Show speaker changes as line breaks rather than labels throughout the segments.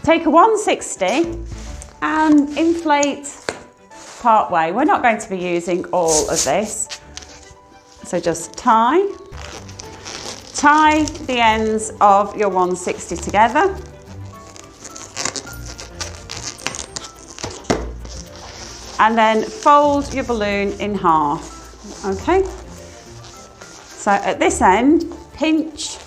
Take a 160 and inflate part way. We're not going to be using all of this. So just tie the ends of your 160 together. And then fold your balloon in half, okay? So at this end, pinch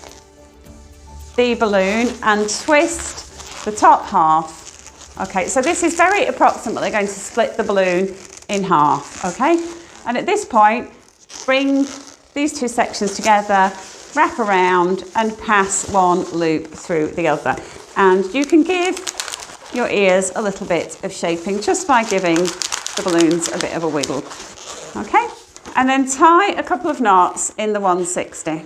the balloon and twist the top half. Okay, so this is very approximately going to split the balloon in half, okay? And at this point, bring these two sections together, wrap around and pass one loop through the other. And you can give your ears a little bit of shaping just by giving the balloons a bit of a wiggle, okay? And then tie a couple of knots in the 160.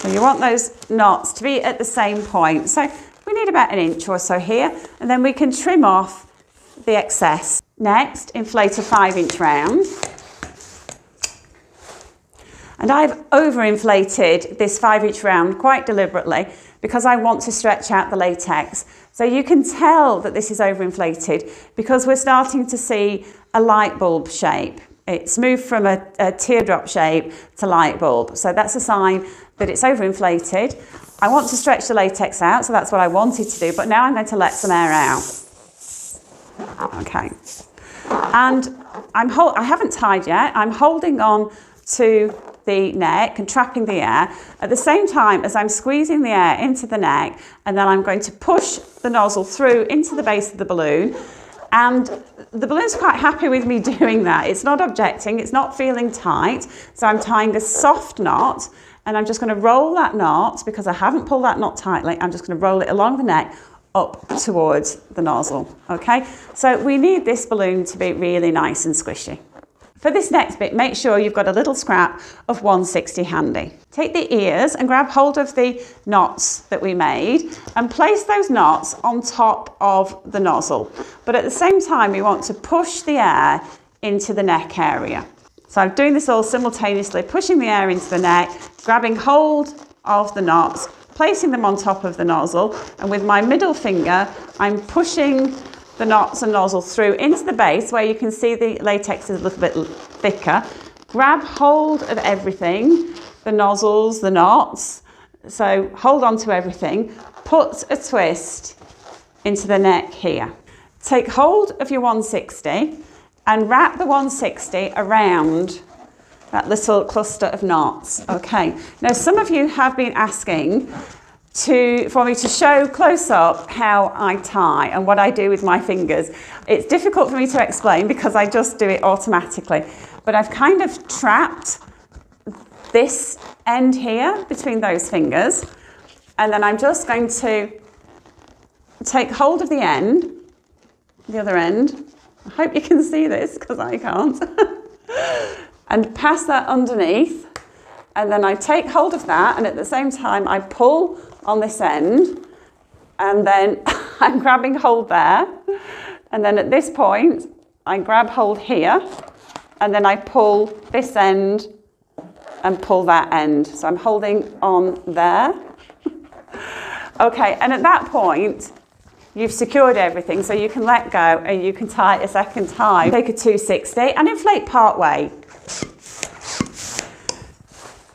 So you want those knots to be at the same point. So we need about an inch or so here, and then we can trim off the excess. Next, inflate a 5-inch round. And I've overinflated this 5-inch round quite deliberately because I want to stretch out the latex. So you can tell that this is overinflated because we're starting to see a light bulb shape. It's moved from a teardrop shape to light bulb. So that's a sign that it's overinflated. I want to stretch the latex out, so that's what I wanted to do, but now I'm going to let some air out. Okay. And I haven't tied yet. I'm holding on to the neck and trapping the air at the same time as I'm squeezing the air into the neck, and then I'm going to push the nozzle through into the base of the balloon. And the balloon's quite happy with me doing that. It's not objecting, it's not feeling tight. So I'm tying a soft knot, and I'm just going to roll that knot because I haven't pulled that knot tightly. I'm just going to roll it along the neck up towards the nozzle, okay? So we need this balloon to be really nice and squishy. For this next bit, make sure you've got a little scrap of 160 handy. Take the ears and grab hold of the knots that we made and place those knots on top of the nozzle. But at the same time, we want to push the air into the neck area. So I'm doing this all simultaneously, pushing the air into the neck, grabbing hold of the knots, placing them on top of the nozzle, and with my middle finger, I'm pushing the knots and nozzle through into the base where you can see the latex is a little bit thicker. Grab hold of everything, the nozzles, the knots. So hold on to everything. Put a twist into the neck here. Take hold of your 160 and wrap the 160 around that little cluster of knots. Okay. Now some of you have been asking for me to show close up how I tie and what I do with my fingers. It's difficult for me to explain because I just do it automatically, but I've kind of trapped this end here between those fingers, and then I'm just going to take hold of the end, the other end. I hope you can see this because I can't. And pass that underneath, and then I take hold of that, and at the same time I pull on this end, and then I'm grabbing hold there, and then at this point I grab hold here, and then I pull this end and pull that end. So I'm holding on there. Okay, and at that point you've secured everything, so you can let go and you can tie it a second time. Take a 260 and inflate part way.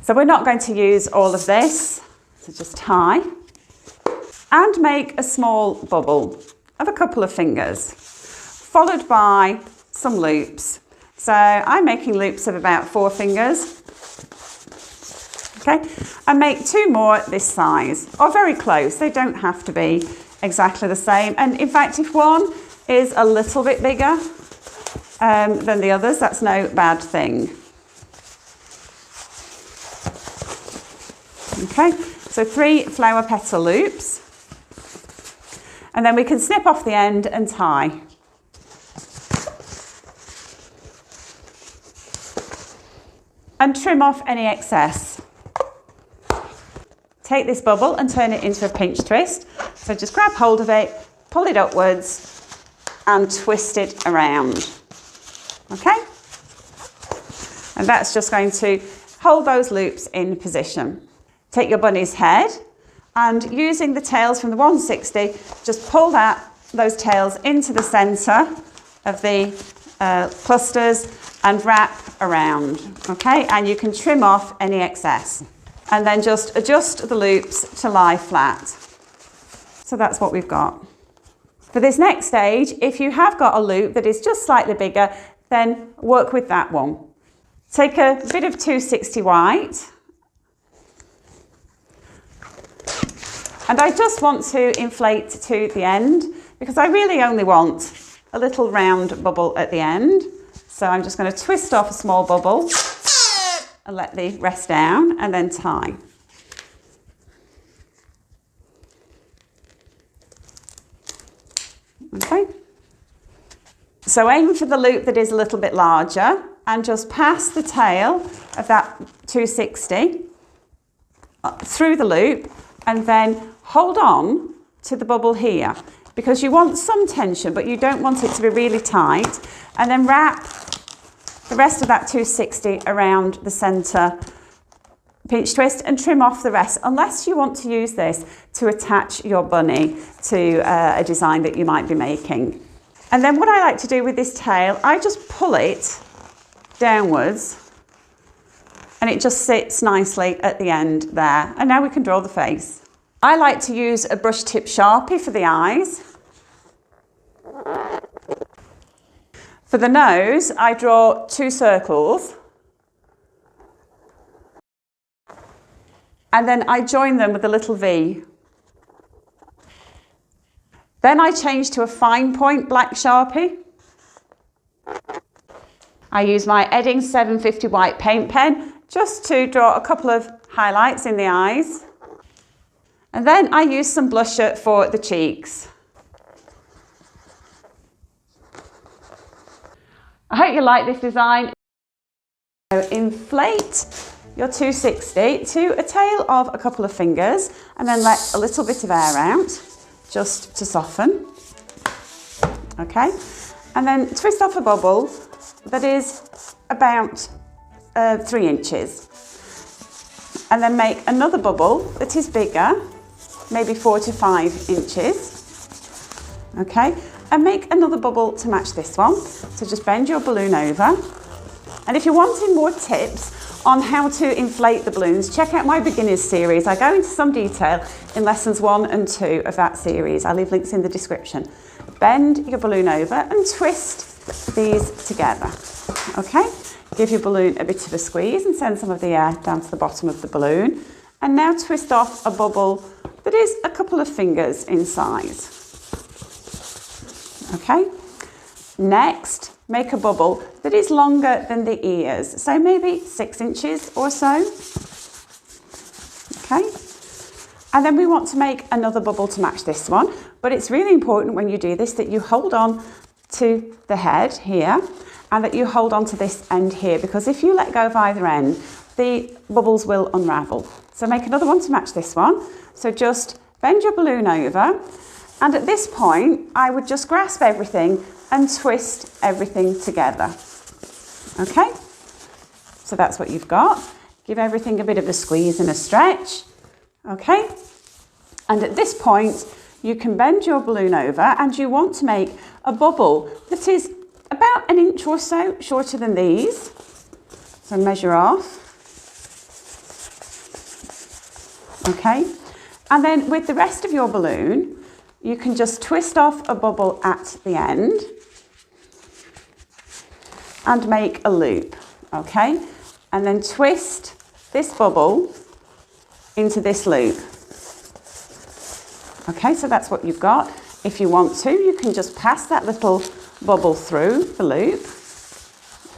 So we're not going to use all of this, so just tie and make a small bubble of a couple of fingers, followed by some loops. So I'm making loops of about 4 fingers. Okay, and make 2 more this size, or very close. They don't have to be exactly the same. And in fact, if one is a little bit bigger than the others, that's no bad thing. Okay, so 3 flower petal loops, and then we can snip off the end and tie. And trim off any excess. Take this bubble and turn it into a pinch twist. So just grab hold of it, pull it upwards and twist it around. Okay? And that's just going to hold those loops in position. Take your bunny's head and using the tails from the 160, just pull those tails into the centre of the clusters and wrap around, okay? And you can trim off any excess. And then just adjust the loops to lie flat. So that's what we've got. For this next stage, if you have got a loop that is just slightly bigger, then work with that one. Take a bit of 260 white. And I just want to inflate to the end because I really only want a little round bubble at the end. So I'm just going to twist off a small bubble and let the rest down and then tie. Okay. So aim for the loop that is a little bit larger and just pass the tail of that 260 through the loop and then hold on to the bubble here because you want some tension but you don't want it to be really tight, and then wrap the rest of that 260 around the centre pinch twist and trim off the rest, unless you want to use this to attach your bunny to a design that you might be making. And then what I like to do with this tail, I just pull it downwards and it just sits nicely at the end there. And now we can draw the face. I like to use a brush tip Sharpie for the eyes. For the nose, I draw 2 circles. And then I join them with a little V. Then I change to a fine point black Sharpie. I use my Edding 750 white paint pen just to draw a couple of highlights in the eyes. And then I use some blusher for the cheeks. I hope you like this design. So inflate your 260 to a tail of a couple of fingers and then let a little bit of air out just to soften. Okay, and then twist off a bubble that is about 3 inches. And then make another bubble that is bigger, maybe 4 to 5 inches. Okay, and make another bubble to match this one. So just bend your balloon over. And if you're wanting more tips on how to inflate the balloons, check out my beginners series. I go into some detail in lessons 1 and 2 of that series. I'll leave links in the description. Bend your balloon over and twist these together. Okay, give your balloon a bit of a squeeze and send some of the air down to the bottom of the balloon. And now twist off a bubble that is a couple of fingers in size. Okay, next make a bubble that is longer than the ears, so maybe 6 inches or so. Okay, and then we want to make another bubble to match this one, but it's really important when you do this that you hold on to the head here and that you hold on to this end here, because if you let go of either end, the bubbles will unravel. So make another one to match this one. So just bend your balloon over, and at this point I would just grasp everything and twist everything together. Okay, so that's what you've got. Give everything a bit of a squeeze and a stretch. Okay, and at this point you can bend your balloon over and you want to make a bubble that is about 1 inch or so shorter than these. So measure off. Okay, and then with the rest of your balloon you can just twist off a bubble at the end and make a loop. Okay, and then twist this bubble into this loop. Okay, so that's what you've got. If you want to, you can just pass that little bubble through the loop.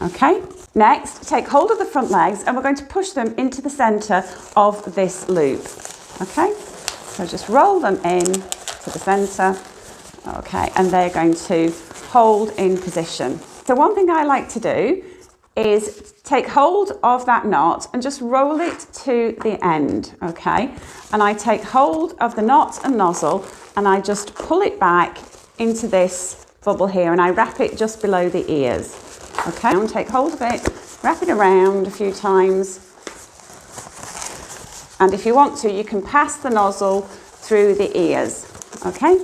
Okay, next take hold of the front legs and we're going to push them into the centre of this loop. Okay, so just roll them in to the centre. Okay, and they're going to hold in position. So one thing I like to do is take hold of that knot and just roll it to the end. Okay, and I take hold of the knot and nozzle and I just pull it back into this bubble here and I wrap it just below the ears. Okay, and take hold of it, wrap it around a few times And if you want to, you can pass the nozzle through the ears, okay?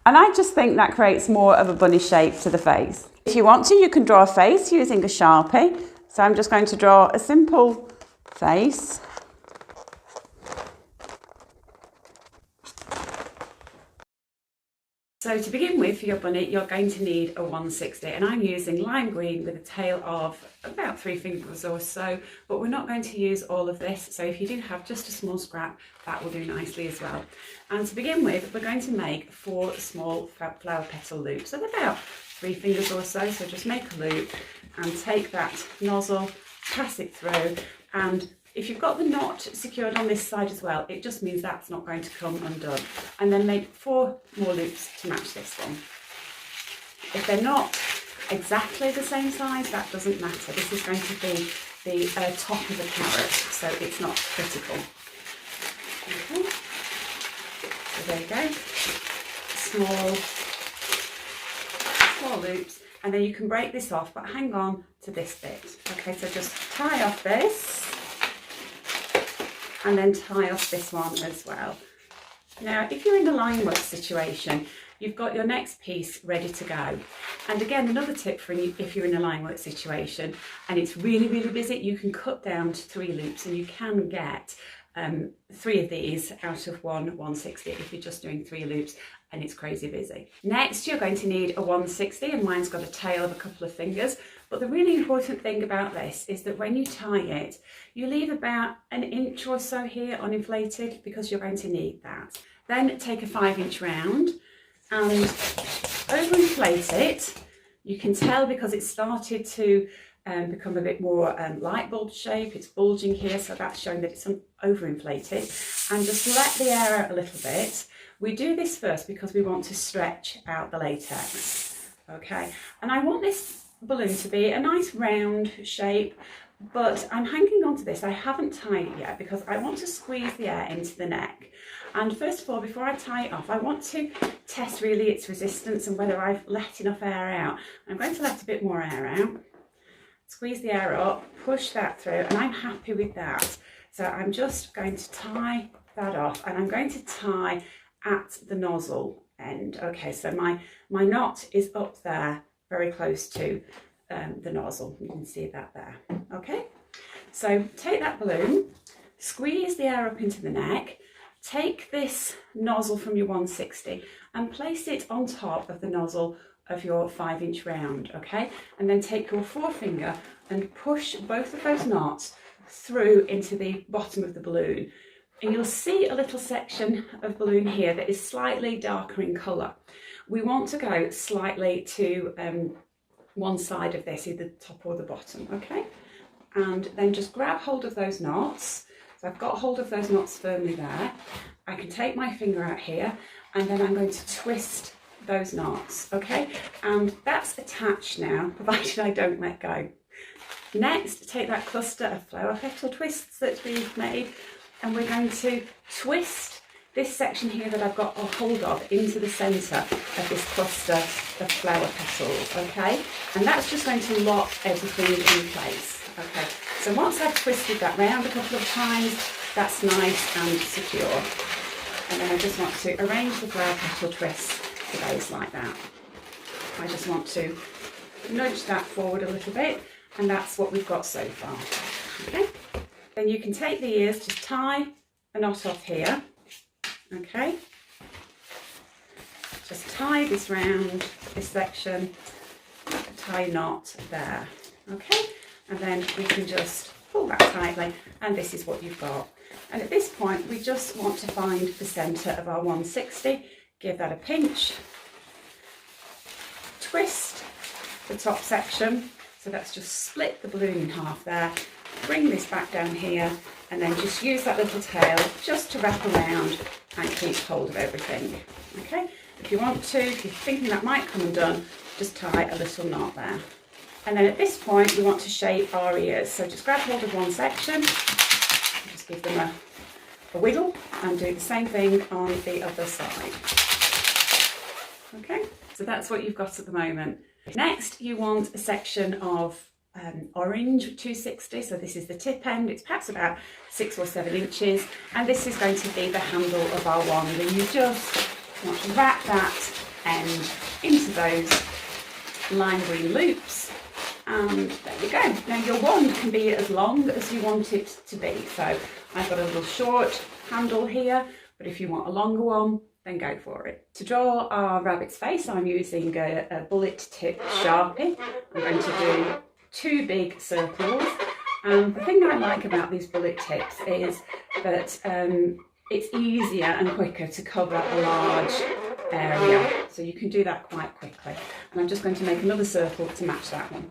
And I just think that creates more of a bunny shape to the face. If you want to, you can draw a face using a Sharpie. So I'm just going to draw a simple face. So to begin with, for your bunny, you're going to need a 160, and I'm using lime green with a tail of about 3 fingers or so, but we're not going to use all of this. So if you do have just a small scrap, that will do nicely as well. And to begin with, we're going to make 4 small flower petal loops of about 3 fingers or so. So just make a loop and take that nozzle, pass it through, and if you've got the knot secured on this side as well, it just means that's not going to come undone. And then make 4 more loops to match this one. If they're not exactly the same size, that doesn't matter. This is going to be the top of the carrot, so it's not critical. Okay, so there you go. Small loops, and then you can break this off, but hang on to this bit. Okay, so just tie off this, and then tie off this one as well. Now, if you're in a line work situation, you've got your next piece ready to go. And again, another tip for you, if you're in a line work situation and it's really, really busy, you can cut down to 3 loops, and you can get 3 of these out of one 160 if you're just doing 3 loops and it's crazy busy. Next, you're going to need a 160, and mine's got a tail of a couple of fingers. But the really important thing about this is that when you tie it, you leave about 1 inch or so here uninflated, because you're going to need that. Then take a 5-inch round and overinflate it. You can tell because it's started to become a bit more light bulb shape. It's bulging here, so that's showing that it's overinflated. And just let the air out a little bit. We do this first because we want to stretch out the latex, okay? And I want this balloon to be a nice round shape, but I'm hanging on to this. I haven't tied it yet because I want to squeeze the air into the neck. And first of all, before I tie it off, I want to test really its resistance and whether I've let enough air out. I'm going to let a bit more air out, squeeze the air up, push that through, and I'm happy with that. So I'm just going to tie that off, and I'm going to tie at the nozzle end. Okay, so my knot is up there, very close to the nozzle. You can see that there. Okay, so take that balloon, squeeze the air up into the neck, take this nozzle from your 160 and place it on top of the nozzle of your 5-inch round, okay? And then take your forefinger and push both of those knots through into the bottom of the balloon. And you'll see a little section of balloon here that is slightly darker in colour. We want to go slightly to one side of this, either the top or the bottom, okay? And then just grab hold of those knots. So I've got hold of those knots firmly there. I can take my finger out here, and then I'm going to twist those knots, okay? And that's attached now, provided I don't let go. Next, take that cluster of flower petal twists that we've made, and we're going to twist this section here that I've got a hold of into the centre of this cluster of flower petals, okay? And that's just going to lock everything in place, okay? So once I've twisted that round a couple of times, that's nice and secure. And then I just want to arrange the flower petal twists to base like that. I just want to nudge that forward a little bit, and that's what we've got so far, okay? Then you can take the ears, just tie a knot off here, okay? Just tie this round, this section, tie a knot there, okay? And then we can just pull that tightly, and this is what you've got. And at this point, we just want to find the centre of our 160, give that a pinch, twist the top section, so that's just split the balloon in half there, bring this back down here, and then just use that little tail just to wrap around and keep hold of everything, okay? If you want to, if you're thinking that might come undone, just tie a little knot there. And then at this point, we want to shape our ears. So just grab hold of one section, just give them a wiggle, and do the same thing on the other side. Okay, so that's what you've got at the moment. Next, you want a section of orange 260, so this is the tip end. It's perhaps about 6 or 7 inches, and this is going to be the handle of our wand, and you just want to wrap that end into those lime green loops, and there you go. Now your wand can be as long as you want it to be, so I've got a little short handle here, but if you want a longer one, then go for it. To draw our rabbit's face, I'm using a bullet tip Sharpie. I'm going to do 2 big circles, and the thing I like about these bullet tips is that it's easier and quicker to cover a large area, so you can do that quite quickly. And I'm just going to make another circle to match that one.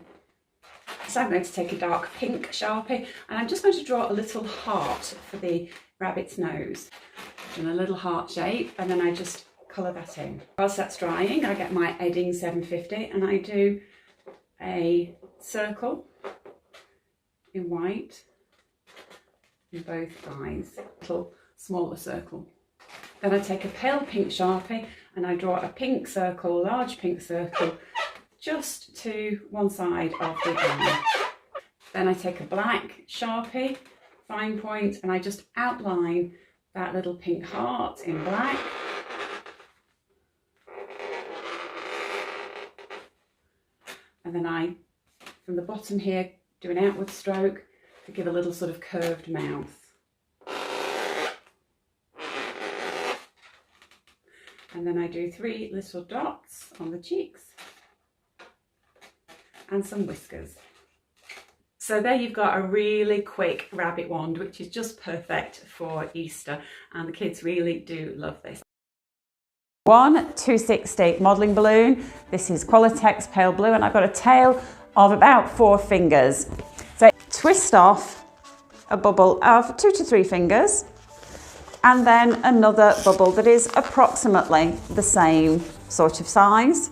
So I'm going to take a dark pink Sharpie, and I'm just going to draw a little heart for the rabbit's nose, and a little heart shape, and then I just colour that in. Whilst that's drying, I get my Edding 750 and I do a circle in white in both eyes, a little smaller circle. Then I take a pale pink Sharpie and I draw a pink circle, large pink circle, just to one side of the eye. Then I take a black Sharpie, fine point, and I just outline that little pink heart in black. And then I, from the bottom here, do an outward stroke to give a little sort of curved mouth. And then I do 3 little dots on the cheeks and some whiskers. So there you've got a really quick rabbit wand, which is just perfect for Easter, and the kids really do love this. One 260 modelling balloon. This is Qualatex pale blue, and I've got a tail of about 4 fingers. So twist off a bubble of 2 to 3 fingers, and then another bubble that is approximately the same sort of size.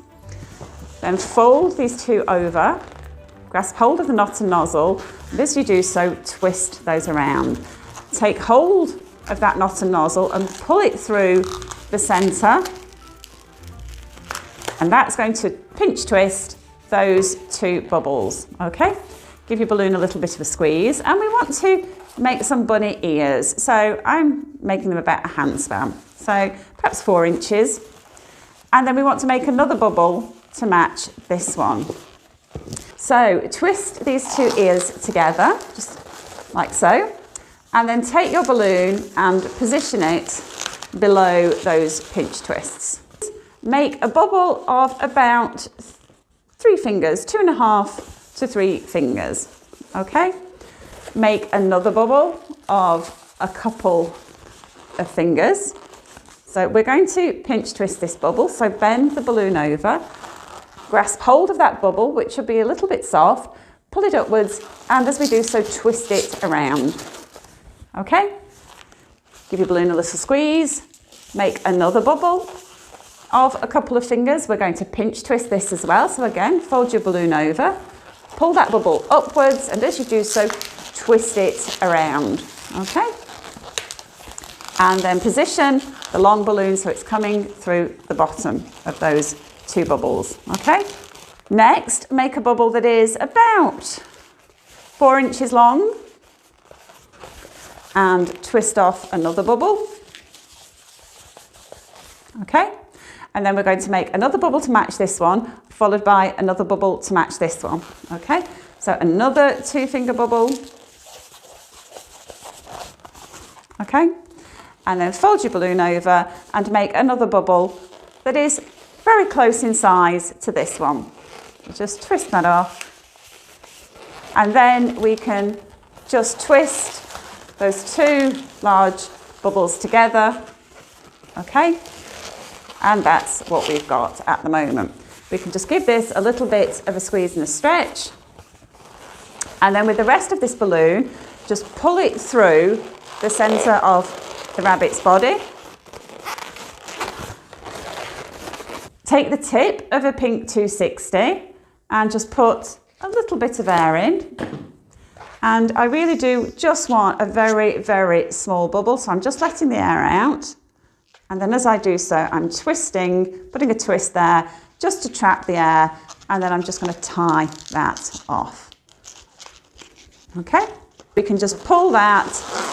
Then fold these 2 over, grasp hold of the knot and nozzle, and as you do so, twist those around. Take hold of that knot and nozzle and pull it through the centre, and that's going to pinch twist those 2 bubbles, okay? Give your balloon a little bit of a squeeze, and we want to make some bunny ears. So I'm making them about a handspan, so perhaps 4 inches. And then we want to make another bubble to match this one. So twist these 2 ears together, just like so, and then take your balloon and position it below those pinch twists. Make a bubble of about 3 fingers, 2.5 to 3 fingers, okay? Make another bubble of a couple of fingers. So we're going to pinch twist this bubble, so bend the balloon over, grasp hold of that bubble, which will be a little bit soft, pull it upwards, and as we do so, twist it around, okay? Give your balloon a little squeeze, make another bubble of a couple of fingers. We're going to pinch twist this as well, so again, fold your balloon over, pull that bubble upwards, and as you do so, twist it around, okay? And then position the long balloon so it's coming through the bottom of those 2 bubbles, okay? Next, make a bubble that is about 4 inches long and twist off another bubble, okay? And then we're going to make another bubble to match this one, followed by another bubble to match this one, okay? So another 2-finger bubble, okay? And then fold your balloon over and make another bubble that is very close in size to this one. Just twist that off. And then we can just twist those 2 large bubbles together, okay? And that's what we've got at the moment. We can just give this a little bit of a squeeze and a stretch. And then with the rest of this balloon, just pull it through the centre of the rabbit's body. Take the tip of a pink 260 and just put a little bit of air in. And I really do just want a very, very small bubble, so I'm just letting the air out. And then as I do so, I'm twisting, putting a twist there just to trap the air, and then I'm just going to tie that off. Okay, we can just pull that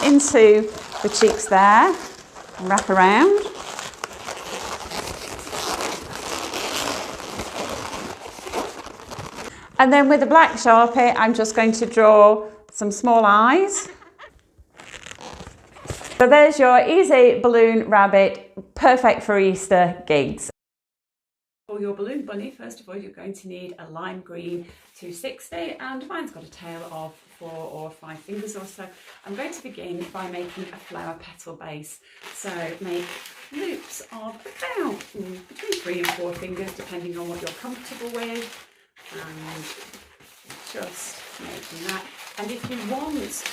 into the cheeks there and wrap around. And then with the black Sharpie, I'm just going to draw some small eyes. So there's your easy balloon rabbit, perfect for Easter gigs. For your balloon bunny, first of all, you're going to need a lime green 260, and mine's got a tail of 4 or 5 fingers or so. I'm going to begin by making a flower petal base. So make loops of about between 3 and 4 fingers, depending on what you're comfortable with, and just making that. And if you want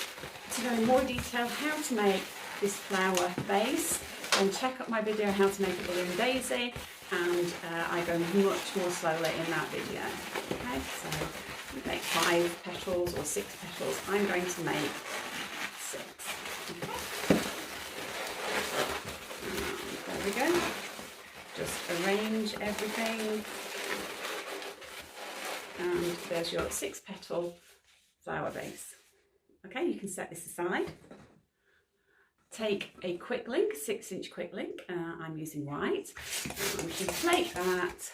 to know in more detail how to make this flower base, then check out my video how to make a balloon daisy, and I go much more slowly in that video. Okay, so you make 5 petals or 6 petals. I'm going to make 6. Okay. There we go. Just arrange everything, and there's your 6 petal flower base. Okay, you can set this aside. Take a quick link, 6-inch quick link, I'm using white, and inflate that,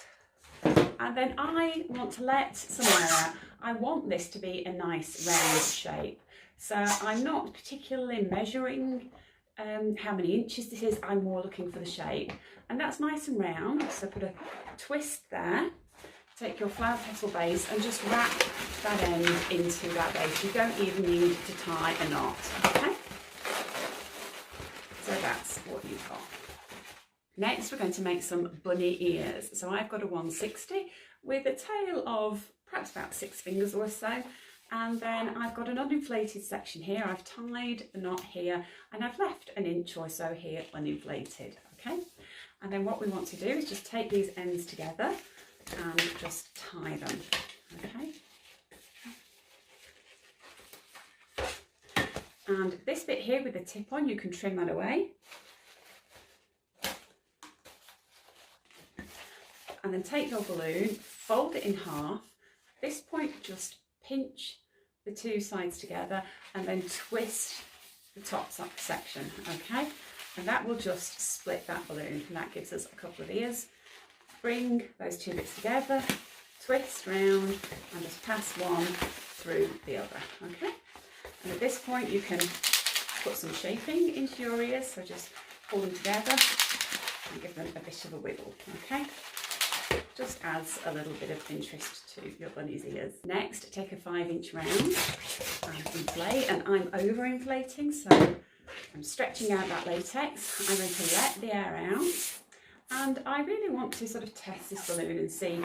and then I want to let some air out. I want this to be a nice round shape, so I'm not particularly measuring how many inches this is. I'm more looking for the shape, and that's nice and round, so put a twist there. Take your flower petal base and just wrap that end into that base. You don't even need to tie a knot, okay? So that's what you've got. Next, we're going to make some bunny ears. So I've got a 160 with a tail of perhaps about 6 fingers or so. And then I've got an uninflated section here. I've tied a knot here, and I've left an inch or so here uninflated, okay? And then what we want to do is just take these ends together and just tie them, okay? And this bit here with the tip on, you can trim that away. And then take your balloon, fold it in half. At this point, just pinch the 2 sides together and then twist the top section, okay? And that will just split that balloon, and that gives us a couple of ears. Bring those 2 bits together, twist round, and just pass one through the other, okay? And at this point you can put some shaping into your ears, so just pull them together and give them a bit of a wiggle, okay? Just adds a little bit of interest to your bunny's ears. Next, take a 5-inch round and inflate, and I'm over inflating, so I'm stretching out that latex. I'm going to let the air out, and I really want to sort of test this balloon and see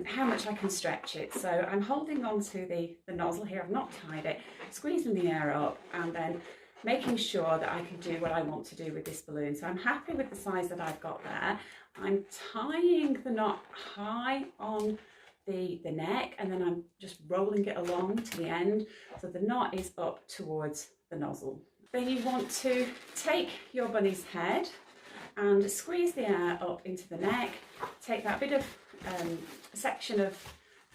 how much I can stretch it. So I'm holding on to the nozzle here, I've not tied it, squeezing the air up, and then making sure that I can do what I want to do with this balloon. So I'm happy with the size that I've got there. I'm tying the knot high on the neck, and then I'm just rolling it along to the end so the knot is up towards the nozzle. Then you want to take your bunny's head and squeeze the air up into the neck. Take that bit of section of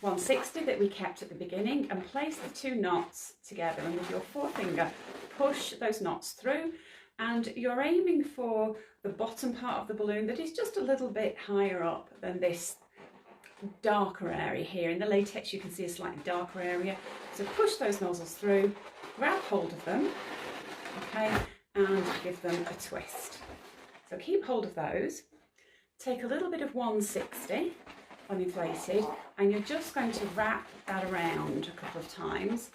160 that we kept at the beginning and place the 2 knots together, and with your forefinger push those knots through, and you're aiming for the bottom part of the balloon that is just a little bit higher up than this darker area here. In the latex you can see a slightly darker area, so push those nozzles through, grab hold of them, okay, and give them a twist. So keep hold of those, take a little bit of 160 uninflated, and you're just going to wrap that around a couple of times.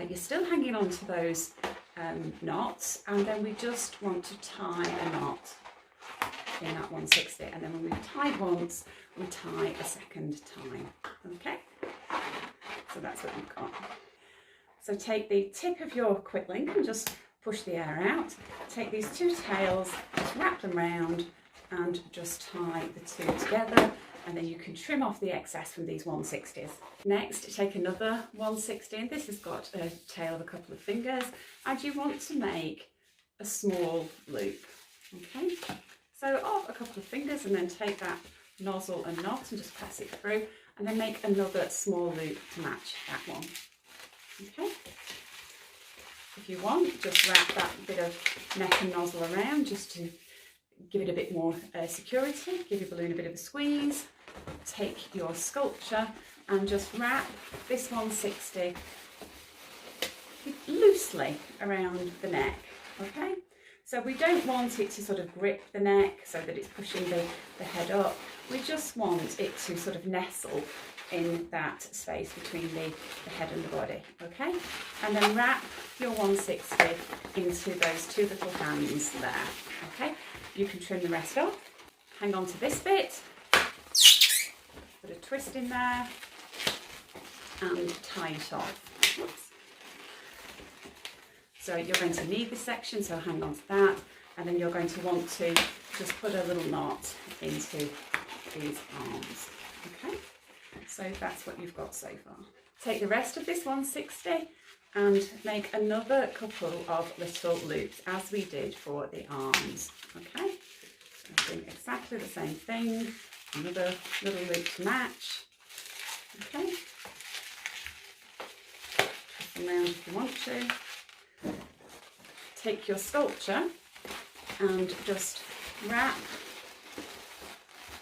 You're still hanging on to those knots, and then we just want to tie a knot in that 160, and then when we've tied once, we tie a second time, okay? So that's what you've got. So take the tip of your quick link and just push the air out. Take these 2 tails, just wrap them round and just tie the 2 together, and then you can trim off the excess from these 160s. Next, take another 160, and this has got a tail of a couple of fingers, and you want to make a small loop, okay? So off a couple of fingers, and then take that nozzle and knot and just pass it through, and then make another small loop to match that one, Okay. If you want, just wrap that bit of neck and nozzle around just to give it a bit more security, give your balloon a bit of a squeeze. Take your sculpture and just wrap this 160 loosely around the neck, okay? So we don't want it to sort of grip the neck so that it's pushing the head up. We just want it to sort of nestle in that space between the head and the body, okay? And then wrap your 160 into those two little hands there, okay? You can trim the rest off. Hang on to this bit, put a twist in there and tie it off. Oops. So you're going to need this section, so hang on to that, and then you're going to want to just put a little knot into these arms, okay? So that's what you've got so far. Take the rest of this 160 and make another couple of little loops as we did for the arms, okay? So doing exactly the same thing, another little loop to match, okay? Twist them around if you want to. Take your sculpture and just wrap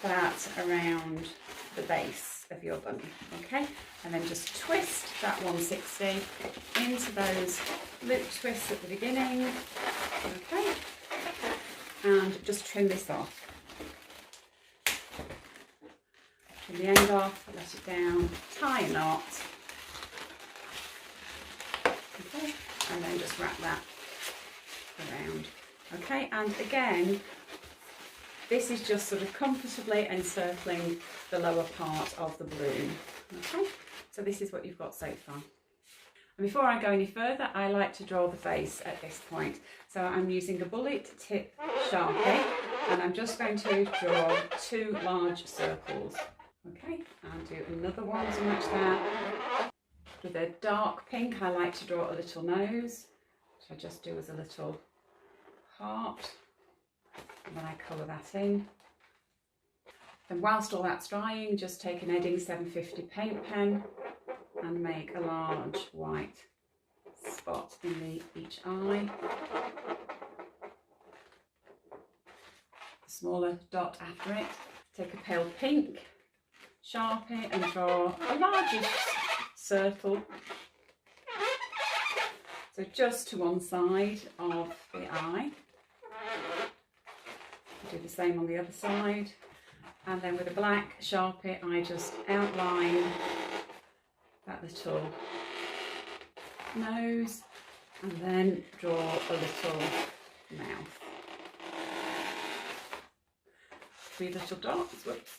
that around the base of your bunny, okay? And then just twist that 160 into those loop twists at the beginning, okay? And just trim this off. Trim the end off, let it down, tie a knot, okay? And then just wrap that around, okay? And again, this is just sort of comfortably encircling the lower part of the balloon, okay? So this is what you've got so far. And before I go any further, I like to draw the face at this point. So I'm using a bullet tip Sharpie, and I'm just going to draw two large circles, okay? And do another one to match that. With a dark pink, I like to draw a little nose, which I just do as a little heart, and then I colour that in. And whilst all that's drying, just take an Edding 750 paint pen and make a large white spot in each eye. A smaller dot after it. Take a pale pink Sharpie and draw a largish circle. So just to one side of the eye. Do the same on the other side. And then with a black Sharpie, I just outline that little nose and then draw a little mouth. 3 little dots, whoops,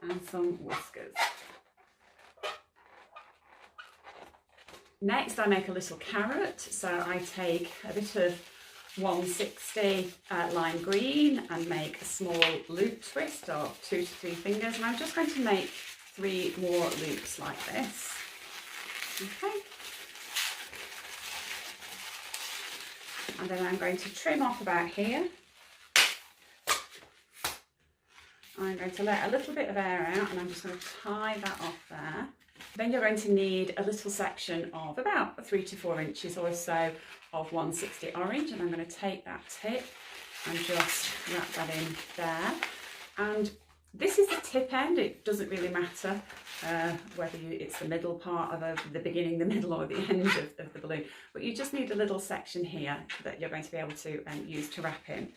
and some whiskers. Next, I make a little carrot. So I take a bit of 160 lime green and make a small loop twist of 2 to 3 fingers, and I'm just going to make 3 more loops like this, okay? And then I'm going to trim off about here. I'm going to let a little bit of air out, and I'm just going to tie that off there. Then you're going to need a little section of about 3 to 4 inches or so of 160 orange, and I'm going to take that tip and just wrap that in there. And this is the tip end. It doesn't really matter whether it's the middle part of the beginning, the middle or the end of the balloon, but you just need a little section here that you're going to be able to use to wrap in.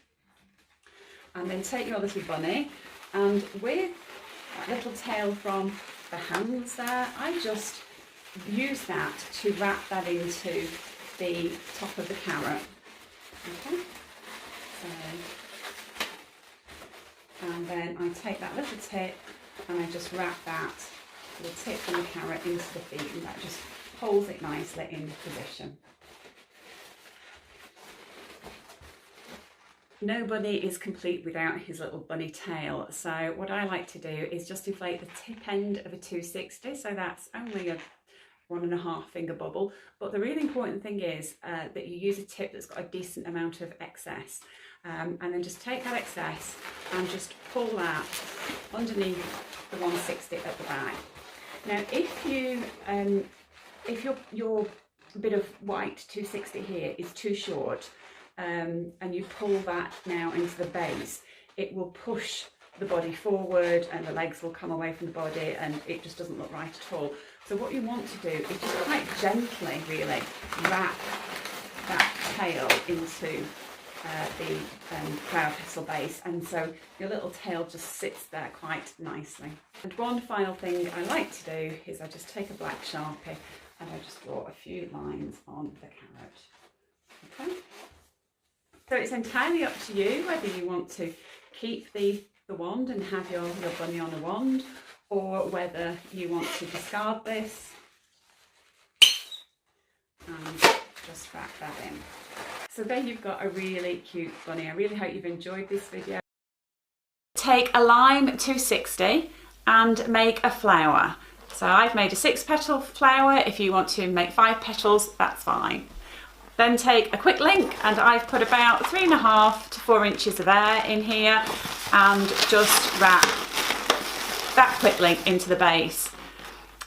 And then take your little bunny, and with that little tail from the hands there, I just use that to wrap that into the top of the carrot, okay? So, and then I take that little tip and I just wrap that little tip from the carrot into the feet, and that just holds it nicely in position. No bunny is complete without his little bunny tail, so what I like to do is just inflate the tip end of a 260, so that's only a 1.5 finger bubble, but the really important thing is that you use a tip that's got a decent amount of excess, and then just take that excess and just pull that underneath the 160 at the back. Now, if your bit of white 260 here is too short, and you pull that now into the base, it will push the body forward and the legs will come away from the body, and it just doesn't look right at all. So what you want to do is just quite gently really wrap that tail into the flower petal base, and so your little tail just sits there quite nicely. And one final thing I like to do is I just take a black Sharpie and I just draw a few lines on the carrot. Okay? So it's entirely up to you whether you want to keep the wand and have your bunny on a wand, or whether you want to discard this and just wrap that in. So there you've got a really cute bunny. I really hope you've enjoyed this video. Take a lime 260 and make a flower. So I've made a 6-petal flower. If you want to make 5 petals, that's fine. Then take a quick link, and I've put about 3.5 to 4 inches of air in here, and just wrap that quick link into the base.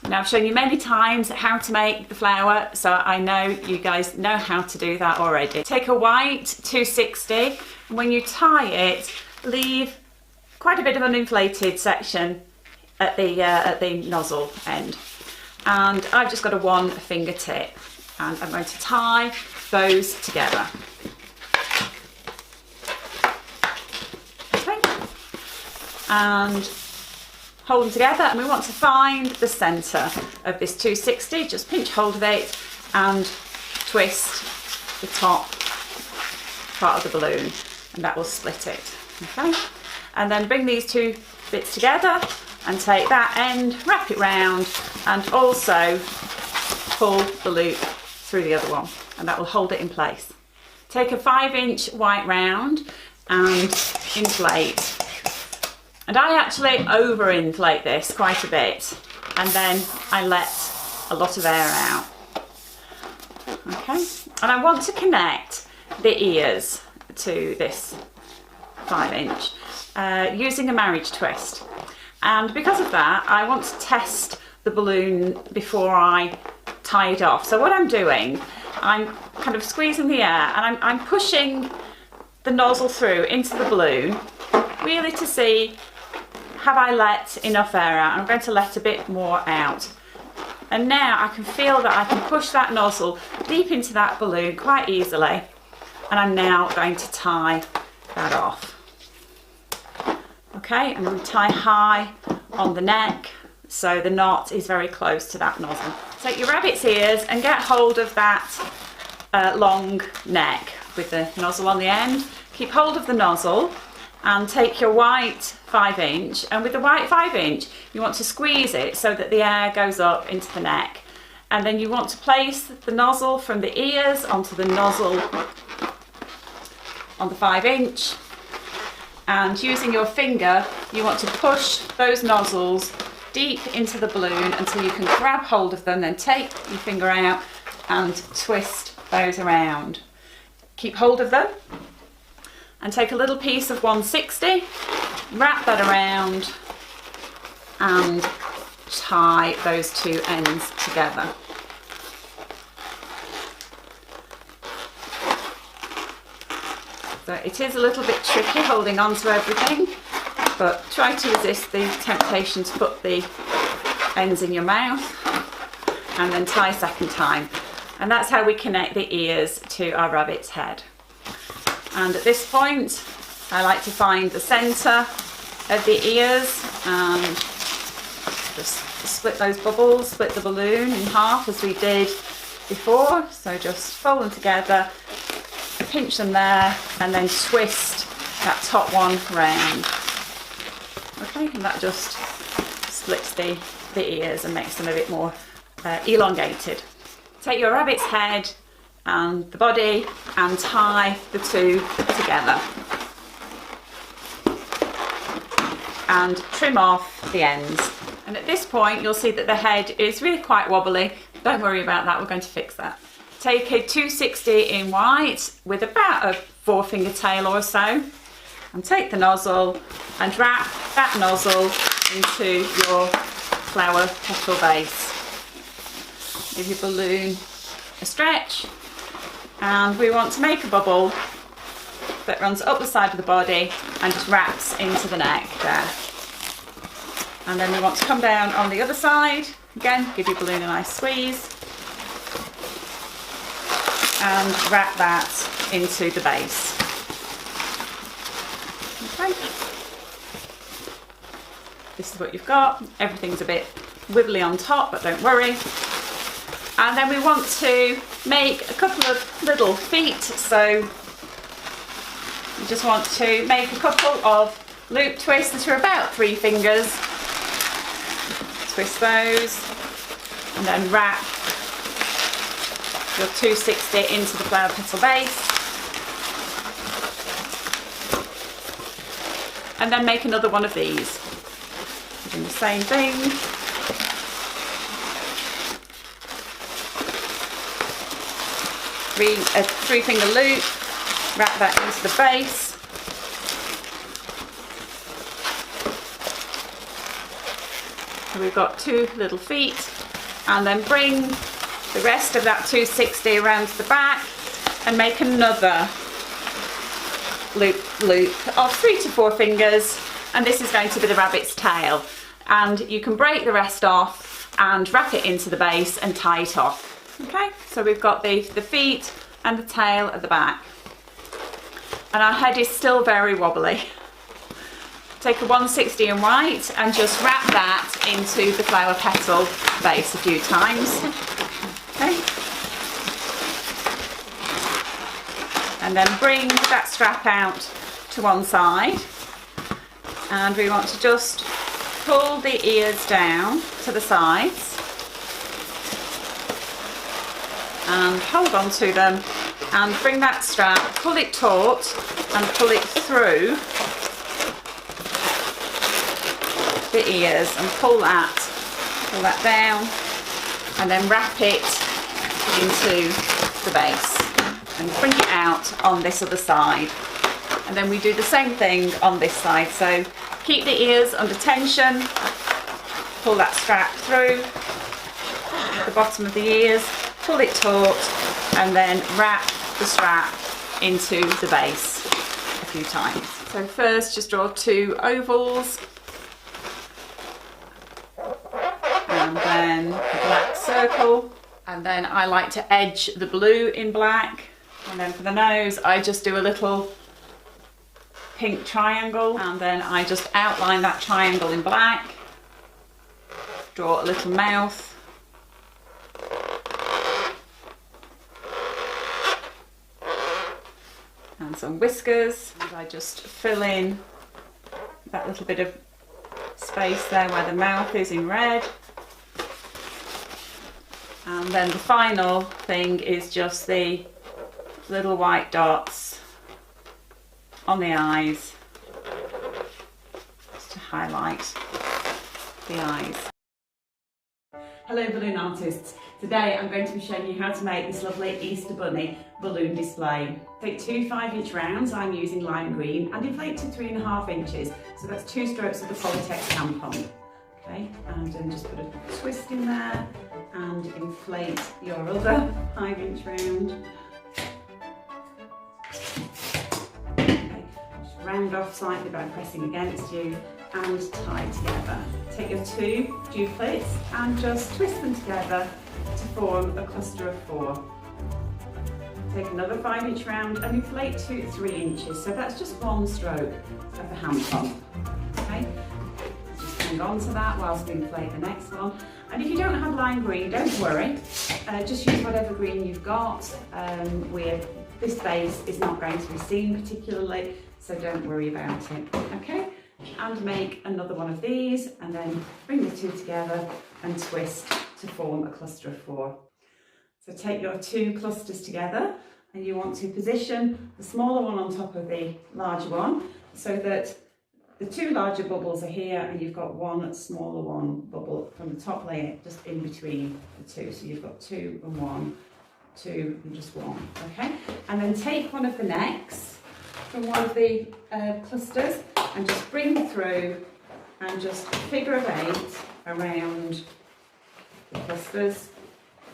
Now, I've shown you many times how to make the flower, so I know you guys know how to do that already. Take a white 260, and when you tie it, leave quite a bit of an inflated section at the nozzle end. And I've just got a 1 fingertip, and I'm going to tie those together. Okay, and hold them together, and we want to find the centre of this 260. Just pinch hold of it and twist the top part of the balloon, and that will split it. Okay, and then bring these 2 bits together and take that end, wrap it round, and also pull the loop through the other one, and that will hold it in place. Take a 5-inch white round and inflate. And I actually over-inflate this quite a bit, and then I let a lot of air out. Okay, and I want to connect the ears to this 5-inch using a marriage twist. And because of that, I want to test the balloon before I tie it off. So what I'm doing, I'm kind of squeezing the air, and I'm pushing the nozzle through into the balloon, really to see, have I let enough air out? I'm going to let a bit more out. And now I can feel that I can push that nozzle deep into that balloon quite easily. And I'm now going to tie that off. Okay, I'm going to tie high on the neck so the knot is very close to that nozzle. Take your rabbit's ears and get hold of that long neck with the nozzle on the end. Keep hold of the nozzle and take your white 5-inch, and with the white 5-inch you want to squeeze it so that the air goes up into the neck, and then you want to place the nozzle from the ears onto the nozzle on the 5-inch, and using your finger you want to push those nozzles deep into the balloon until you can grab hold of them, then take your finger out and twist those around. Keep hold of them and take a little piece of 160, wrap that around and tie those 2 ends together. So it is a little bit tricky holding on to everything, but try to resist the temptation to put the ends in your mouth and then tie a second time. And that's how we connect the ears to our rabbit's head. And at this point, I like to find the centre of the ears and just split those bubbles, split the balloon in half as we did before. So just fold them together, pinch them there, and then twist that top one round. Okay, and that just splits the ears and makes them a bit more elongated. Take your rabbit's head and the body and tie the 2 together and trim off the ends. And at this point you'll see that the head is really quite wobbly. Don't worry about that, we're going to fix that. Take a 260 in white with about a 4-finger tail or so, and take the nozzle and wrap that nozzle into your flower petal base. Give your balloon a stretch, and we want to make a bubble that runs up the side of the body and just wraps into the neck there. And then we want to come down on the other side. Again, give your balloon a nice squeeze and wrap that into the base. Okay. This is what you've got. Everything's a bit wibbly on top, but don't worry. And then we want to make a couple of little feet. So you just want to make a couple of loop twists that are about 3 fingers. Twist those and then wrap your 260 into the flower petal base. And then make another one of these. Doing the same thing. 3 finger loop, wrap that into the base. So we've got 2 little feet, and then bring the rest of that 260 around to the back and make another loop of 3 to 4 fingers, and this is going to be the rabbit's tail. And you can break the rest off and wrap it into the base and tie it off. Okay, so we've got the feet and the tail at the back. And our head is still very wobbly. Take a 160 in white and just wrap that into the flower petal base a few times. Okay. And then bring that strap out to one side. And we want to just pull the ears down to the sides and hold on to them and bring that strap, pull it taut and pull it through the ears and pull that down and then wrap it into the base and bring it out on this other side. And then we do the same thing on this side. So keep the ears under tension, pull that strap through the bottom of the ears, pull it taut, and then wrap the strap into the base a few times. So first just draw 2 ovals, and then a black circle, and then I like to edge the blue in black, and then for the nose I just do a little pink triangle, and then I just outline that triangle in black, draw a little mouth, and some whiskers, and I just fill in that little bit of space there where the mouth is in red. And then the final thing is just the little white dots on the eyes, just to highlight the eyes. Hello balloon artists. Today I'm going to be showing you how to make this lovely Easter Bunny balloon display. Take 2 5-inch rounds, I'm using lime green, and inflate to 3.5 inches. So that's 2 strokes of the Qualatex tampon. Okay, and then just put a twist in there and inflate your other 5-inch round. Okay, just round off slightly by pressing against you and tie together. Take your 2 duplets and just twist them together to form a cluster of 4. Take another 5-inch round and inflate to 3 inches. So that's just 1 stroke of the hand pump. Okay, just hang on to that whilst we inflate the next one. And if you don't have lime green, don't worry. Just use whatever green you've got. This base is not going to be seen particularly, so don't worry about it. Okay. And make another one of these, and then bring the 2 together and twist to form a cluster of 4. So take your 2 clusters together, and you want to position the smaller one on top of the larger one so that the 2 larger bubbles are here and you've got 1 smaller one bubble from the top layer just in between the 2. So you've got 2 and 1, 2 and just 1. Okay, and then take one of the necks from one of the clusters and just bring through and just figure of 8 around the clusters,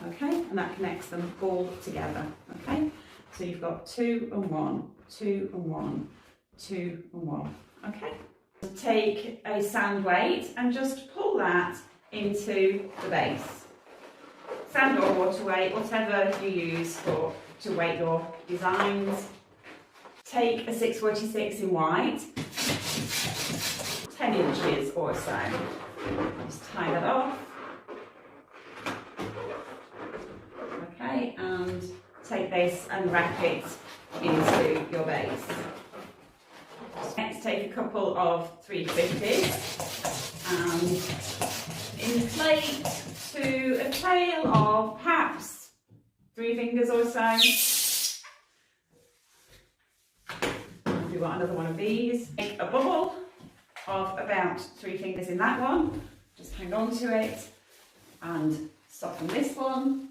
okay, and that connects them all together, okay. So you've got 2 and 1, 2 and 1, 2 and 1, okay. Take a sand weight and just pull that into the base. Sand or water weight, whatever you use to weight your designs. Take a 646 in white, 10 inches or so. Just tie that off. Okay, and take this and wrap it into your base. Next, take a couple of 350s and inflate to a tail of perhaps 3 fingers or so. If you want another one of these, make a bubble of about 3 fingers in that one. Just hang on to it and soften this one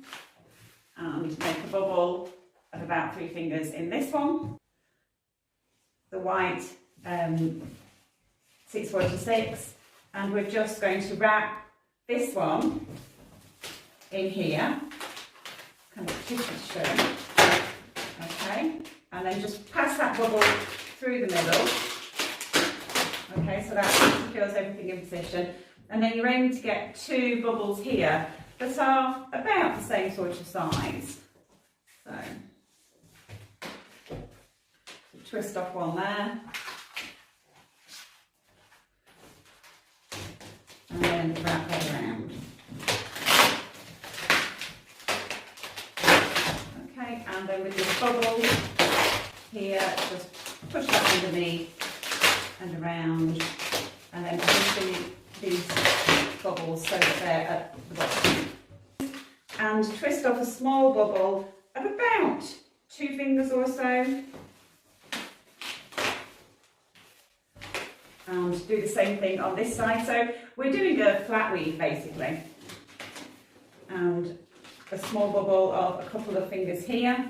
and make a bubble of about 3 fingers in this one. The white 646, and we're just going to wrap this one in here, kind of show. Okay, and then just pass that bubble through the middle. Okay, so that secures everything in position, and then you're aiming to get 2 bubbles here that are about the same sort of size. So twist off one there, and then wrap that around. Okay, and then with this bubble here, just push that underneath and around, and then position these bubbles so that they're at the bottom. And twist off a small bubble of about 2 fingers or so. And do the same thing on this side. So we're doing a flat weave basically. And a small bubble of a couple of fingers here.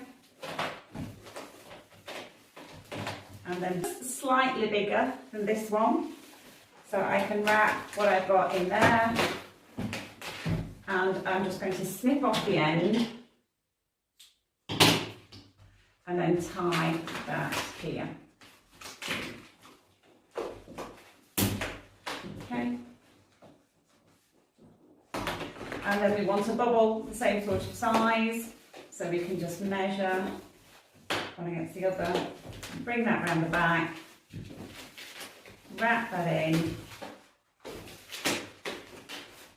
And then slightly bigger than this one. So I can wrap what I've got in there. And I'm just going to snip off the end. And then tie that here. Okay. And then we want a bubble the same sort of size, so we can just measure one against the other, bring that round the back, wrap that in,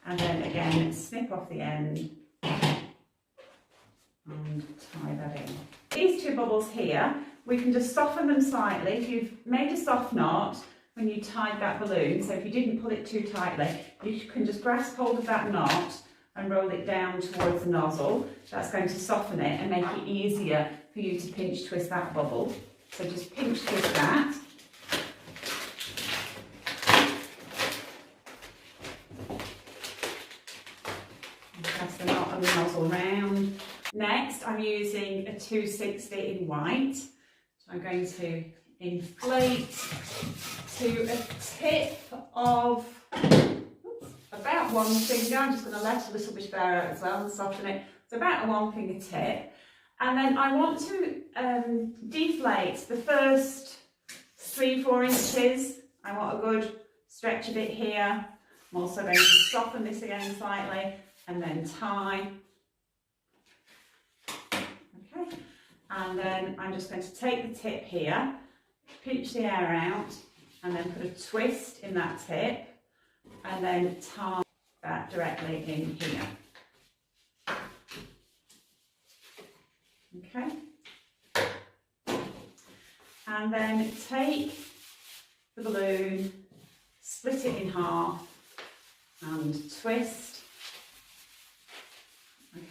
and then again snip off the end and tie that in. These 2 bubbles here, we can just soften them slightly. If you've made a soft knot when you tied that balloon, so if you didn't pull it too tightly, you can just grasp hold of that knot and roll it down towards the nozzle. That's going to soften it and make it easier for you to pinch twist that bubble. So just pinch twist that. And pass the knot and the nozzle round. Next, I'm using a 260 in white. So I'm going to inflate to a tip of about 1 finger. I'm just going to let a little bit of air out as well and soften it. So about a 1 finger tip. And then I want to deflate the first 3-4 inches. I want a good stretch of it here. I'm also going to soften this again slightly and then tie. Okay. And then I'm just going to take the tip here, pinch the air out, and then put a twist in that tip, and then tie that directly in here. Okay. And then take the balloon, split it in half, and twist.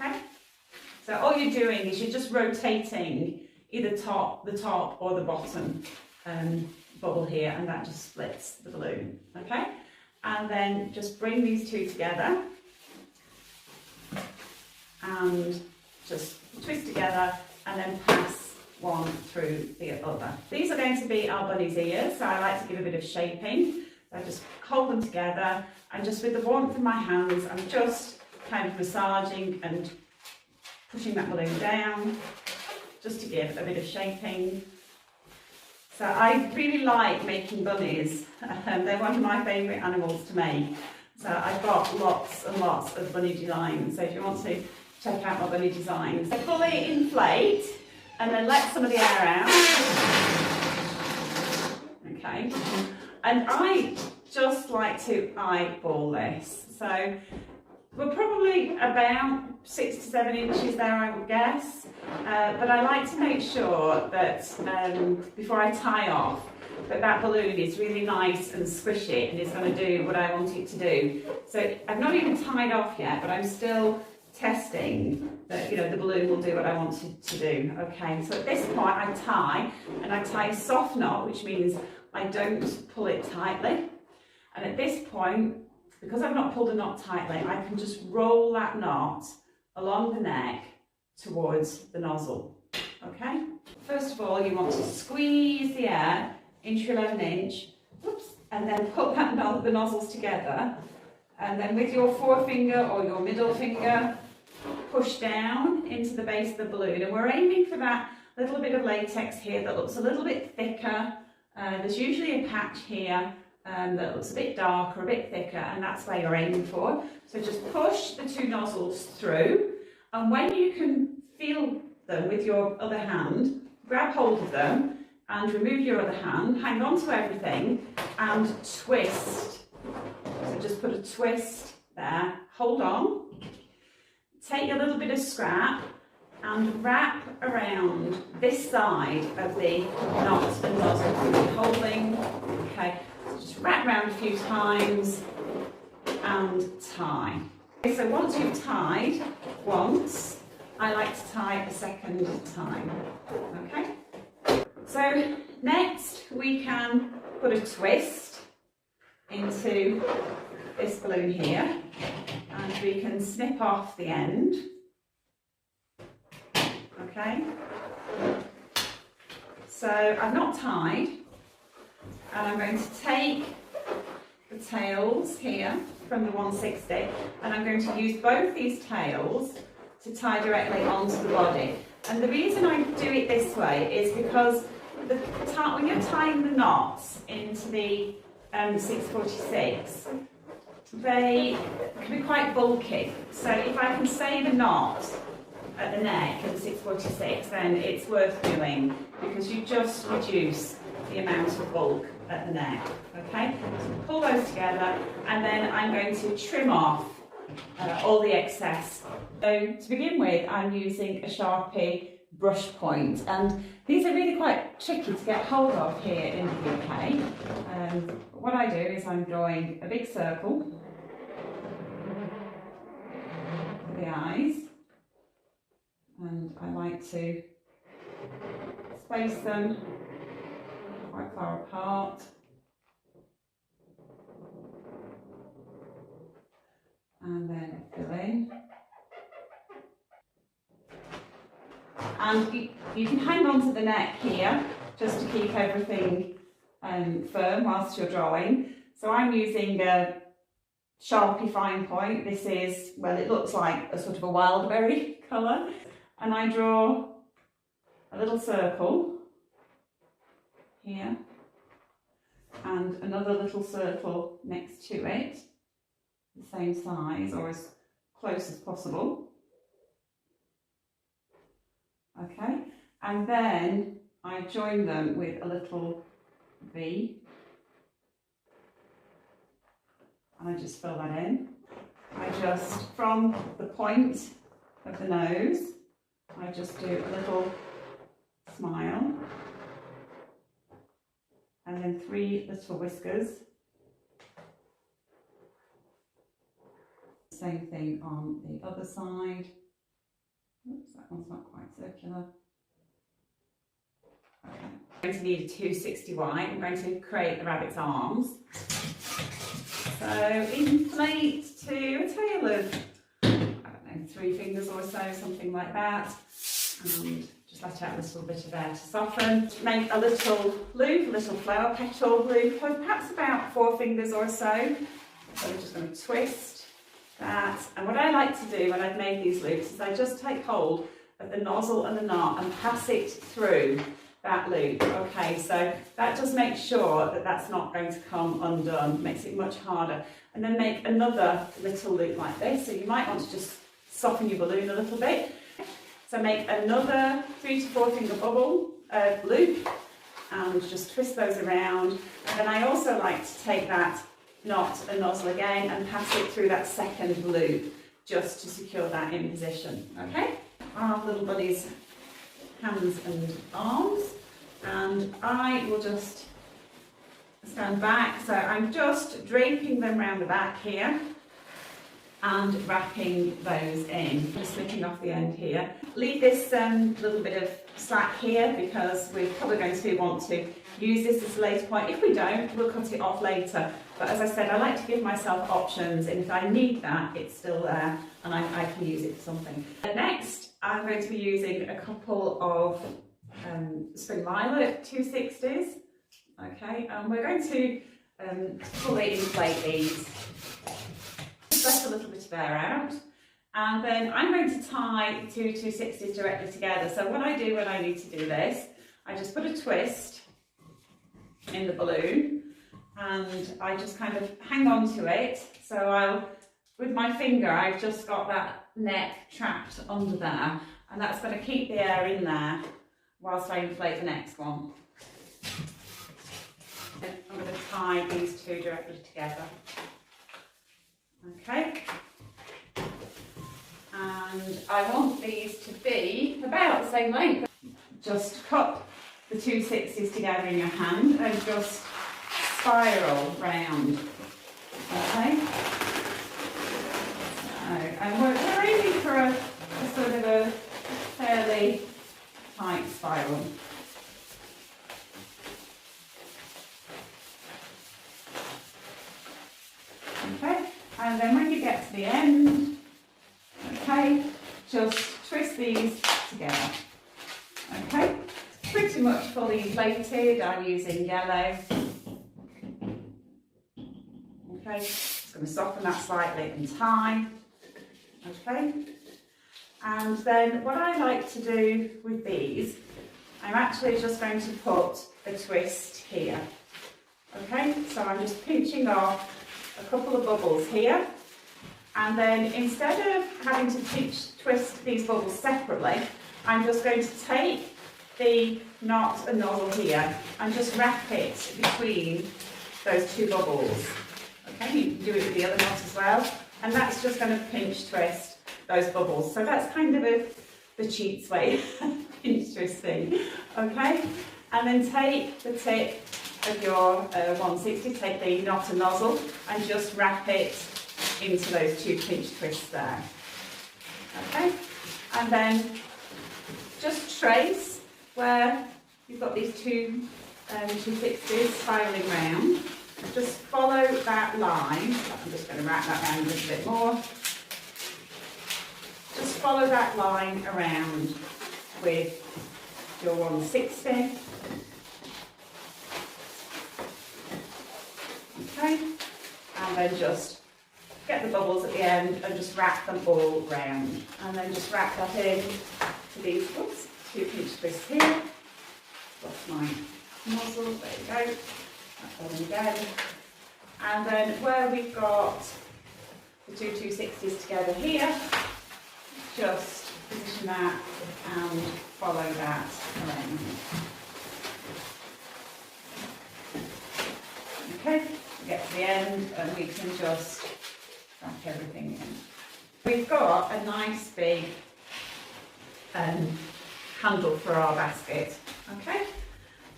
Okay. So all you're doing is you're just rotating either the top or the bottom bubble here, and that just splits the balloon. Okay. And then just bring these 2 together and just twist together and then pass one through the other. These are going to be our bunny's ears, so I like to give a bit of shaping. So I just hold them together, and just with the warmth of my hands, I'm just kind of massaging and pushing that balloon down, just to give a bit of shaping. So I really like making bunnies. They're one of my favourite animals to make. So I've got lots and lots of bunny designs. So if you want to check out my bunny designs, I fully inflate and then let some of the air out. Okay. And I just like to eyeball this. So we're probably about 6 to 7 inches there, I would guess. But I like to make sure that before I tie off, that balloon is really nice and squishy and is going to do what I want it to do. So I've not even tied off yet, but I'm still testing that, you know, the balloon will do what I want it to do. Okay, so at this point I tie, and I tie a soft knot, which means I don't pull it tightly. And at this point, because I've not pulled a knot tightly, I can just roll that knot along the neck towards the nozzle. Okay? First of all, you want to squeeze the air into your 11-inch, and then put the nozzles together, and then with your forefinger or your middle finger, push down into the base of the balloon. And we're aiming for that little bit of latex here that looks a little bit thicker. There's usually a patch here that looks a bit darker, a bit thicker, and that's where you're aiming for. So just push the 2 nozzles through, and when you can feel them with your other hand, grab hold of them and remove your other hand, hang on to everything and twist. So just put a twist there, hold on, take a little bit of scrap and wrap around this side of the knot and nozzle. Holding, okay, so just wrap around a few times and tie. Okay, so once you've tied once, I like to tie a second time, okay? So next we can put a twist into this balloon here, and we can snip off the end. Okay, so I've not tied, and I'm going to take the tails here from the 160, and I'm going to use both these tails to tie directly onto the body. And the reason I do it this way is because when you're tying the knots into the 646, they can be quite bulky. So if I can save a knot at the neck of the 646, then it's worth doing, because you just reduce the amount of bulk at the neck. Okay, so pull those together, and then I'm going to trim off all the excess. So to begin with, I'm using a Sharpie brush point, and these are really quite tricky to get hold of here in the UK. What I do is I'm drawing a big circle for the eyes, and I like to space them quite far apart. And then fill in. And you can hang on to the neck here just to keep everything firm whilst you're drawing. So I'm using a Sharpie fine point. This is, well, it looks like a sort of a wildberry colour. And I draw a little circle here and another little circle next to it, the same size or as close as possible. Okay, and then I join them with a little V, and I just fill that in. I just, from the point of the nose, I just do a little smile, and then 3 little whiskers. Same thing on the other side. Oops, that one's not quite circular. Okay. I'm going to need a 260 wide. I'm going to create the rabbit's arms. So inflate to a tail of, I don't know, 3 fingers or so, something like that. And Just let out a little bit of air to soften. Make a little loop, a little flower petal loop, perhaps about 4 fingers or so. So we're just going to twist that. And what I like to do when I've made these loops is I just take hold of the nozzle and the knot and pass it through that loop. Okay, so that just makes sure that that's not going to come undone, makes it much harder. And then make another little loop like this. So you might want to just soften your balloon a little bit. So make another 3 to 4 finger bubble loop and just twist those around. And then I also like to take that knot and nozzle again and pass it through that second loop just to secure that in position. Okay, our little buddy's hands and arms, and I will just stand back. So I'm just draping them around the back here and wrapping those in. Just slipping off the end here. Leave this little bit of slack here because we're probably going to want to use this as a later point. If we don't, we'll cut it off later. But as I said, I like to give myself options, and if I need that, it's still there and I can use it for something. Next, I'm going to be using a couple of Spring Lilac 260s. Okay, and we're going to fully inflate these. Let a little bit of air out, and then I'm going to tie the two 260s directly together. So what I do when I need to do this, I just put a twist in the balloon and I just kind of hang on to it. So with my finger, I've just got that neck trapped under there, and that's going to keep the air in there whilst I inflate the next one. I'm going to tie these two directly together. Okay, and I want these to be about the same length. Just cup the 260s together in your hand and just spiral round. Okay, so, and we're aiming for a sort of a fairly tight spiral. Okay. And then when you get to the end, okay, just twist these together. Okay, pretty much fully inflated. I'm using yellow. Okay, just going to soften that slightly and tie. Okay, and then what I like to do with these, I'm actually just going to put a twist here. Okay, so I'm just pinching off a couple of bubbles here, and then instead of having to twist these bubbles separately, I'm just going to take the knot and nozzle here and just wrap it between those two bubbles. Okay, you can do it with the other knot as well, and that's just going to pinch twist those bubbles. So that's kind of the cheats way pinch twisting. Okay, and then take the tip of your 160, take the knot and nozzle and just wrap it into those two pinch twists there. Okay, and then just trace where you've got these two 260s spiraling round. Just follow that line. I'm just going to wrap that around a little bit more. Just follow that line around with your 160. Okay, and then just get the bubbles at the end and just wrap them all round, and then just wrap that in to these two pinch twists here. That's my nozzle, there you go. That one again, and then where we've got the two 260s together here, just position that and follow that around. Okay. Get to the end and we can just wrap everything in. We've got a nice big handle for our basket, okay?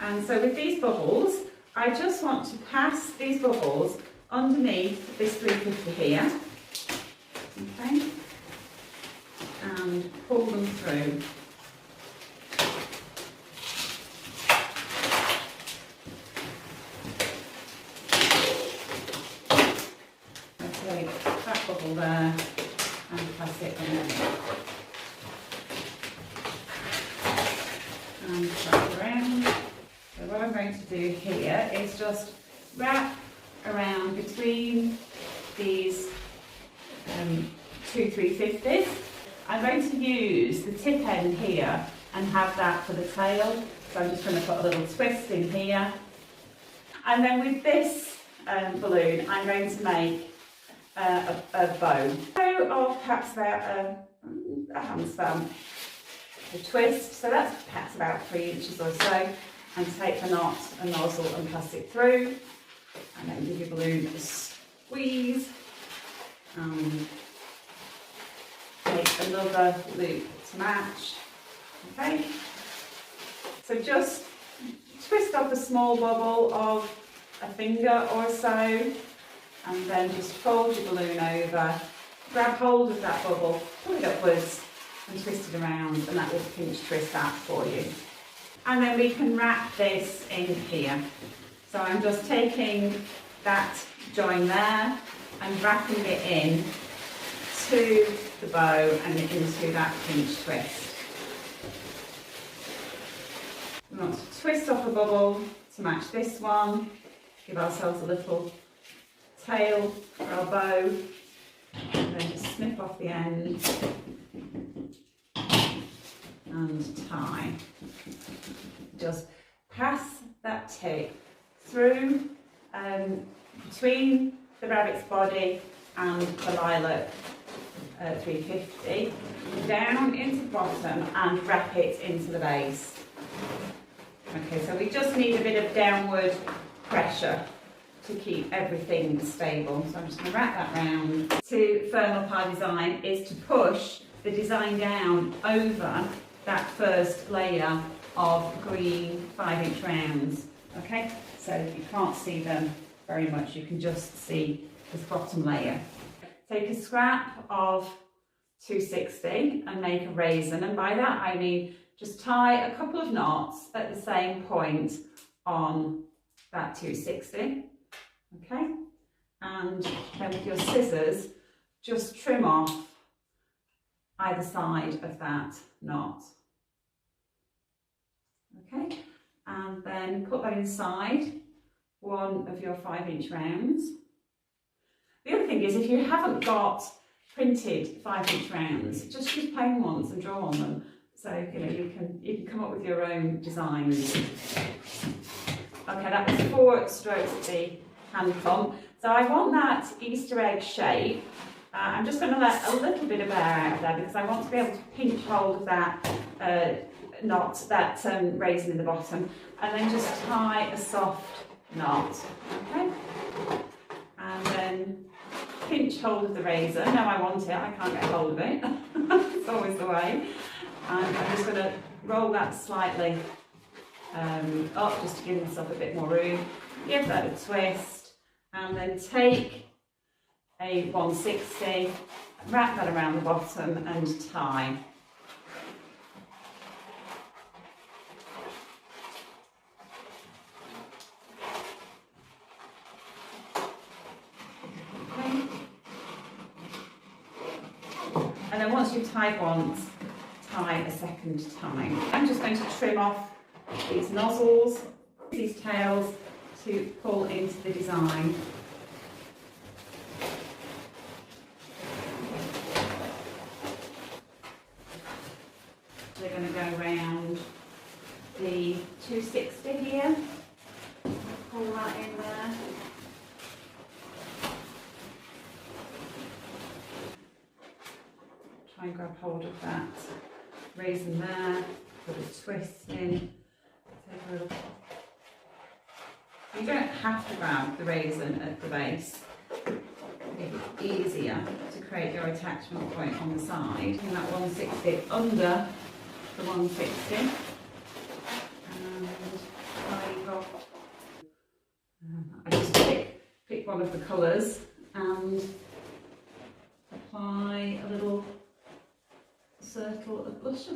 And so with these bubbles, I just want to pass these bubbles underneath this 350 here, okay? And pull them through. That bubble there and pass it on. wrap around. So what I'm going to do here is just wrap around between these two 350s. I'm going to use the tip end here and have that for the tail. So I'm just going to put a little twist in here. And then with this balloon, I'm going to make a bow. So of perhaps about a hand span, a twist. So that's perhaps about 3 inches or so. And take the knot, a nozzle, and pass it through. And then give your balloon a squeeze. And make another loop to match. Okay. So just twist off a small bubble of a finger or so, and then just fold your balloon over, grab hold of that bubble, pull it upwards and twist it around, and that will pinch twist that for you. And then we can wrap this in here. So I'm just taking that join there and wrapping it in to the bow and into that pinch twist. We want to twist off a bubble to match this one, give ourselves a little tail for our bow, and then just snip off the end and tie. Just pass that tip through between the rabbit's body and the lilac 350, down into the bottom and wrap it into the base. Okay, so we just need a bit of downward pressure to keep everything stable. So I'm just going to wrap that round. To firm up our design is to push the design down over that first layer of green 5-inch rounds. Okay, so you can't see them very much, you can just see this bottom layer. Take a scrap of 260 and make a raisin, and by that I mean just tie a couple of knots at the same point on that 260, okay? And then with your scissors, just trim off either side of that knot, okay? And then put that inside one of your 5-inch rounds. The other thing is, if you haven't got printed 5-inch rounds, just use plain ones and draw on them. So you know you can come up with your own designs. Okay, that was 4 strokes at the hand pump. So I want that Easter egg shape. I'm just going to let a little bit of air out of there because I want to be able to pinch hold of that knot, that raisin in the bottom, and then just tie a soft knot. Okay, and then pinch hold of the raisin. No, I want it, I can't get hold of it. It's always the way. And I'm just going to roll that slightly up just to give myself a bit more room. Give that a twist, and then take a 160, wrap that around the bottom and tie. And then once you've tied once, tie a second time. I'm just going to trim off these nozzles, these tails to pull into the design. They're going to go around the 260 here. Pull that in there. Try and grab hold of that raisin there, put a twist in, take a little. You don't have to grab the raisin at the base. Make it easier to create your attachment point on the side. Bring that 160 under the 160 and tie off. I just pick one of the colours and apply a little circle of blush